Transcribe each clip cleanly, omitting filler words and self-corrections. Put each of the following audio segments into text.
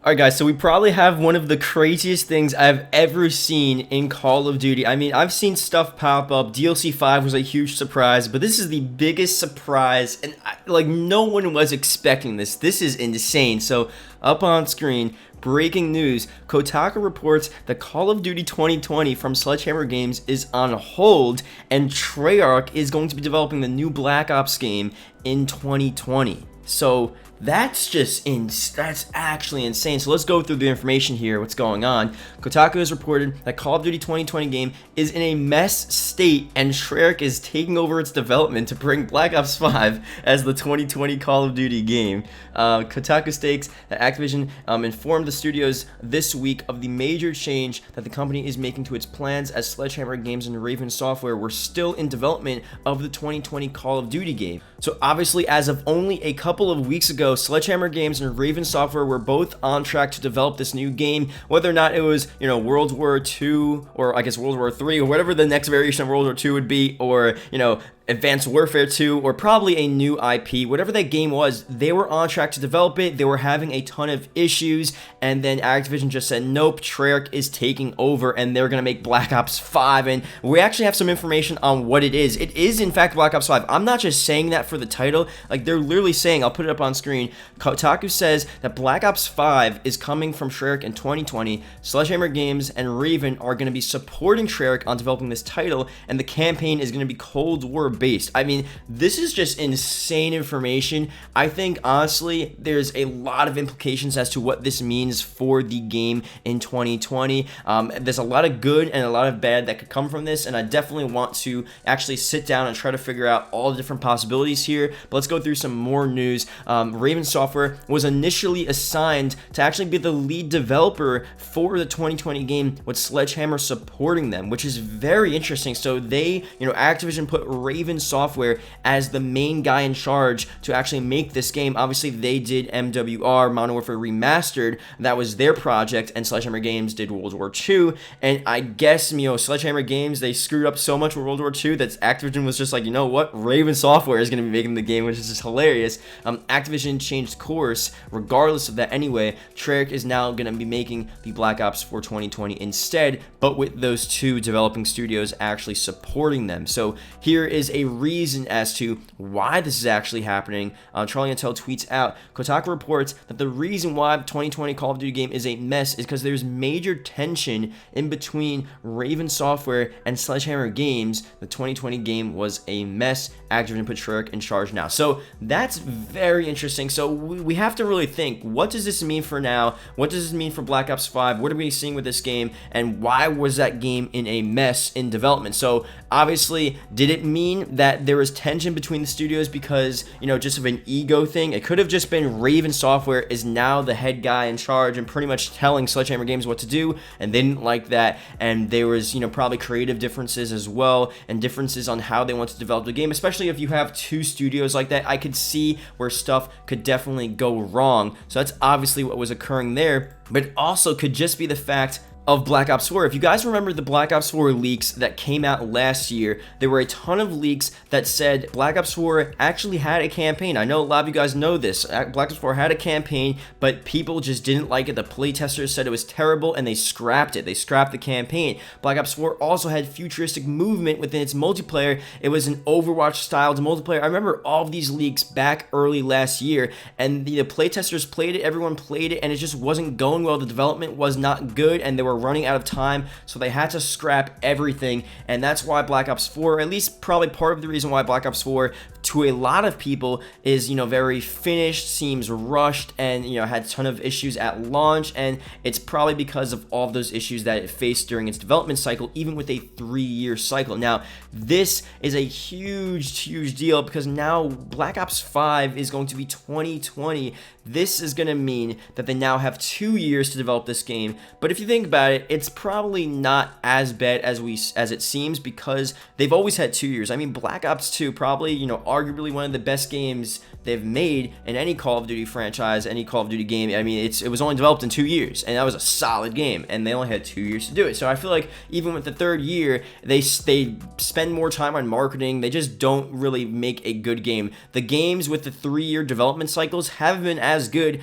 Alright guys, so we probably have one of the craziest things I've ever seen in Call of Duty. I mean, I've seen stuff pop up. DLC 5 was a huge surprise, but this is the biggest surprise, and like no one was expecting this. This is insane. So up on screen, breaking news, Kotaku reports that Call of Duty 2020 from Sledgehammer Games is on hold, and Treyarch is going to be developing the new Black Ops game in 2020. So that's actually insane. So let's go through the information here, what's going on. Kotaku has reported that Call of Duty 2020 game is in a mess state, and Treyarch is taking over its development to bring Black Ops 5 as the 2020 Call of Duty game. Kotaku states that Activision informed the studios this week of the major change that the company is making to its plans, as Sledgehammer Games and Raven Software were still in development of the 2020 Call of Duty game. So obviously, as of only a couple of weeks ago, Sledgehammer Games and Raven Software were both on track to develop this new game. Whether or not it was, World War II, or I guess World War III, or whatever the next variation of World War II would be, or, Advanced Warfare 2, or probably a new IP, whatever that game was, they were on track to develop it. They were having a ton of issues, and then Activision just said, nope, Treyarch is taking over, and they're going to make Black Ops 5, and we actually have some information on what it is. It is, in fact, Black Ops 5. I'm not just saying that for the title. Like, they're literally saying, I'll put it up on screen, Kotaku says that Black Ops 5 is coming from Treyarch in 2020. Sledgehammer Games and Raven are going to be supporting Treyarch on developing this title, and the campaign is going to be Cold War based. I mean, this is just insane information. I think, honestly, there's a lot of implications as to what this means for the game in 2020. There's a lot of good and a lot of bad that could come from this, and I definitely want to actually sit down and try to figure out all the different possibilities here. But let's go through some more news. Raven Software was initially assigned to actually be the lead developer for the 2020 game, with Sledgehammer supporting them, which is very interesting. So they, Activision put Raven Software as the main guy in charge to actually make this game. Obviously, they did MWR, Modern Warfare Remastered. That was their project, and Sledgehammer Games did World War II. And I guess, Sledgehammer Games, they screwed up so much with World War II that Activision was just like, you know what? Raven Software is going to be making the game, which is just hilarious. Activision changed course. Regardless of that anyway, Treyarch is now going to be making the Black Ops for 2020 instead, but with those two developing studios actually supporting them. So here is a reason as to why this is actually happening. Charlie Intel tweets out, Kotaku reports that the reason why the 2020 Call of Duty game is a mess is because there's major tension in between Raven Software and Sledgehammer Games. The 2020 game was a mess. Activision put Treyarch in charge now. So that's very interesting. So we have to really think, what does this mean for now? What does this mean for Black Ops 5? What are we seeing with this game? And why was that game in a mess in development? So obviously, did it mean that there was tension between the studios because, just of an ego thing? It could have just been Raven Software is now the head guy in charge and pretty much telling Sledgehammer Games what to do, and they didn't like that. And there was, probably creative differences as well, and differences on how they want to develop the game, especially if you have two studios like that. I could see where stuff could definitely go wrong. So that's obviously what was occurring there, but it also could just be the fact of Black Ops 4. If you guys remember the Black Ops 4 leaks that came out last year, there were a ton of leaks that said Black Ops 4 actually had a campaign. I know a lot of you guys know this. Black Ops 4 had a campaign, but people just didn't like it. The playtesters said it was terrible, and they scrapped it. They scrapped the campaign. Black Ops 4 also had futuristic movement within its multiplayer. It was an Overwatch-styled multiplayer. I remember all of these leaks back early last year, and the playtesters played it, everyone played it, and it just wasn't going well. The development was not good, and they were running out of time, so they had to scrap everything. And that's why Black Ops 4, or at least probably part of the reason why Black Ops 4 to a lot of people is, very finished, seems rushed, and, had a ton of issues at launch. And it's probably because of all of those issues that it faced during its development cycle, even with a 3-year cycle. Now, this is a huge deal because now Black Ops 5 is going to be 2020. This is going to mean that they now have 2 years to develop this game. But if you think about it, it's probably not as bad as it seems, because they've always had 2 years. I mean, Black Ops 2 probably, arguably one of the best games they've made in any Call of Duty franchise, any Call of Duty game. I mean, it was only developed in 2 years, and that was a solid game, and they only had 2 years to do it. So I feel like even with the third year, they spend more time on marketing. They just don't really make a good game. The games with the 3-year development cycles haven't been as good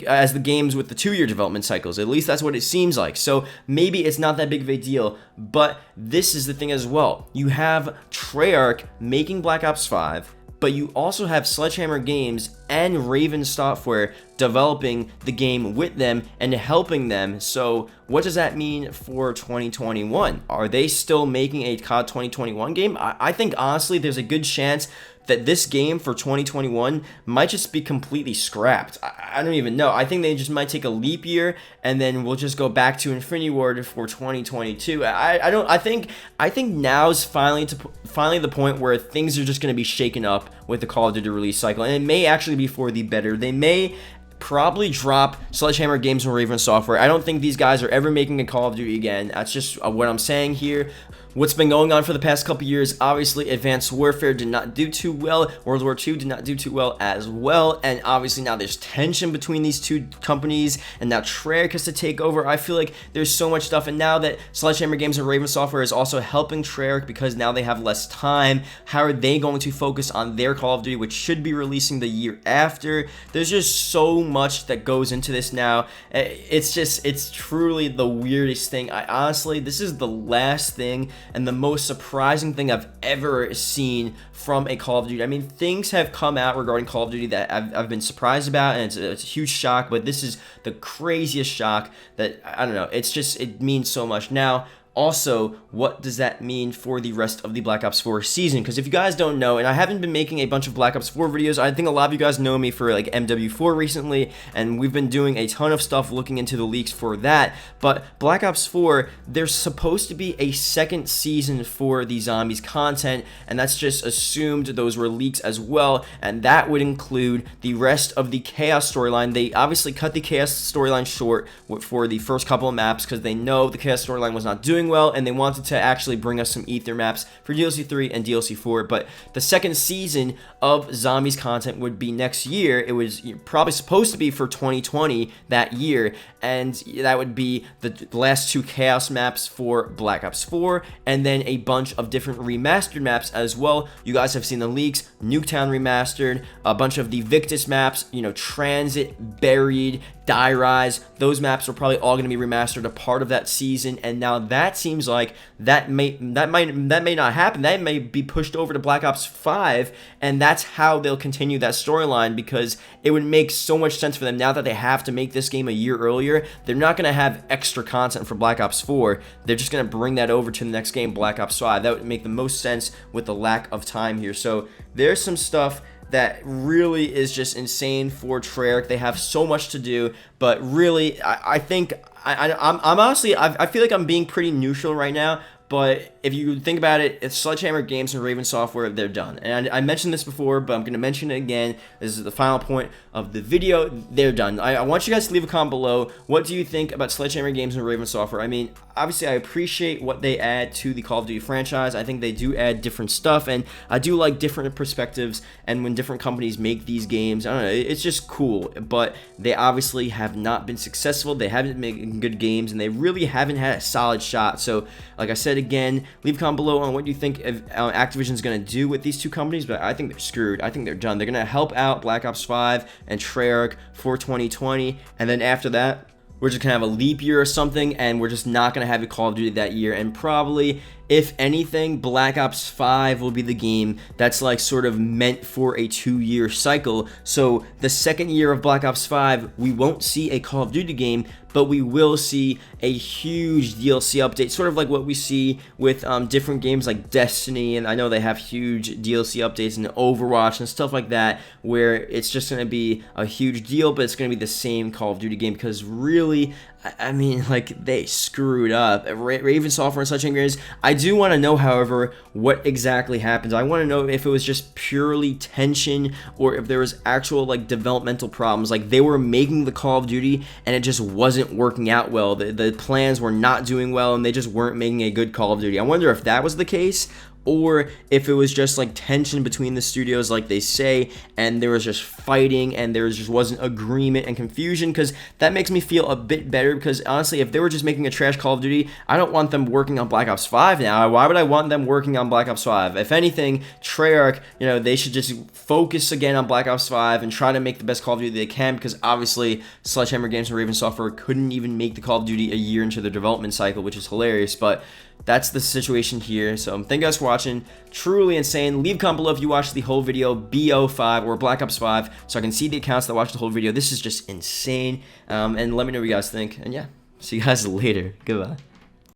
as the games with the 2-year development cycles. At least that's what it seems like. So maybe it's not that big of a deal, but this is the thing as well. You have Treyarch making Black Ops 5, but you also have Sledgehammer Games and Raven Software developing the game with them and helping them. So what does that mean for 2021? Are they still making a COD 2021 game? I think honestly there's a good chance that this game for 2021 might just be completely scrapped. I don't even know. I think they just might take a leap year and then we'll just go back to Infinity Ward for 2022. I think now's finally the point where things are just going to be shaken up with the Call of Duty release cycle, and it may actually be for the better. They may probably drop Sledgehammer Games and Raven Software. I don't think these guys are ever making a Call of Duty again. That's just what I'm saying here. What's been going on for the past couple years, obviously Advanced Warfare did not do too well, World War II did not do too well as well, and obviously now there's tension between these two companies, and now Treyarch has to take over. I feel like there's so much stuff, and now that Sledgehammer Games and Raven Software is also helping Treyarch because now they have less time, how are they going to focus on their Call of Duty, which should be releasing the year after? There's just so much that goes into this now. It's truly the weirdest thing. Honestly, this is the last thing and the most surprising thing I've ever seen from a Call of Duty. I mean, things have come out regarding Call of Duty that I've been surprised about, and it's a huge shock, but this is the craziest shock that, I don't know, it means so much. Now, also, what does that mean for the rest of the Black Ops 4 season? Because if you guys don't know, and I haven't been making a bunch of Black Ops 4 videos, I think a lot of you guys know me for like MW4 recently, and we've been doing a ton of stuff looking into the leaks for that. But Black Ops 4, there's supposed to be a second season for the zombies content, and that's just assumed. Those were leaks as well, and that would include the rest of the Chaos storyline. They obviously cut the Chaos storyline short for the first couple of maps because they know the Chaos storyline was not doing well, and they wanted to actually bring us some Ether maps for DLC 3 and DLC 4. But the second season of zombies content would be next year. It was probably supposed to be for 2020 that year, and that would be the last 2 Chaos maps for Black Ops 4, and then a bunch of different remastered maps as well. You guys have seen the leaks. Nuketown remastered, a bunch of the Victus maps, Transit, Buried, Die Rise. Those maps are probably all going to be remastered, a part of that season, and now that seems like that may not happen. That may be pushed over to Black Ops 5, and that's how they'll continue that storyline, because it would make so much sense for them now that they have to make this game a year earlier. They're not going to have extra content for Black Ops 4. They're just going to bring that over to the next game, Black Ops 5. That would make the most sense with the lack of time here. So there's some stuff that really is just insane for Treyarch. They have so much to do, but really, I think I'm honestly, I feel like I'm being pretty neutral right now. But if you think about it, it's Sledgehammer Games and Raven Software, they're done. And I mentioned this before, but I'm going to mention it again. This is the final point of the video. They're done. I want you guys to leave a comment below. What do you think about Sledgehammer Games and Raven Software? I mean, obviously, I appreciate what they add to the Call of Duty franchise. I think they do add different stuff, and I do like different perspectives. And when different companies make these games, I don't know, it's just cool. But they obviously have not been successful. They haven't made good games, and they really haven't had a solid shot. So, like I said again, leave a comment below on what you think Activision's going to do with these two companies, but I think they're screwed. I think they're done. They're going to help out Black Ops 5 and Treyarch for 2020, and then after that, we're just going to have a leap year or something, and we're just not going to have a Call of Duty that year, and probably, if anything, Black Ops 5 will be the game that's like sort of meant for a 2-year cycle. So the second year of Black Ops 5, we won't see a Call of Duty game, but we will see a huge DLC update, sort of like what we see with different games like Destiny, and I know they have huge DLC updates in Overwatch and stuff like that, where it's just going to be a huge deal, but it's going to be the same Call of Duty game, because really, I mean, like, they screwed up. Raven Software and such things. I do want to know, however, what exactly happens. I want to know if it was just purely tension, or if there was actual, like, developmental problems. Like, they were making the Call of Duty, and it just wasn't working out well. The plans were not doing well, and they just weren't making a good Call of Duty. I wonder if that was the case, or if it was just like tension between the studios like they say, and there was just fighting and there just wasn't agreement and confusion, because that makes me feel a bit better, because honestly, if they were just making a trash Call of Duty, I don't want them working on Black Ops 5 now. Why would I want them working on Black Ops 5? If anything, Treyarch, they should just focus again on Black Ops 5 and try to make the best Call of Duty they can, because obviously Sledgehammer Games and Raven Software couldn't even make the Call of Duty a year into their development cycle, which is hilarious, but that's the situation here. So thank you guys for watching. Truly insane. Leave a comment below if you watched the whole video, BO5 or Black Ops 5, so I can see the accounts that watched the whole video. This is just insane. And let me know what you guys think. And yeah, see you guys later. Goodbye.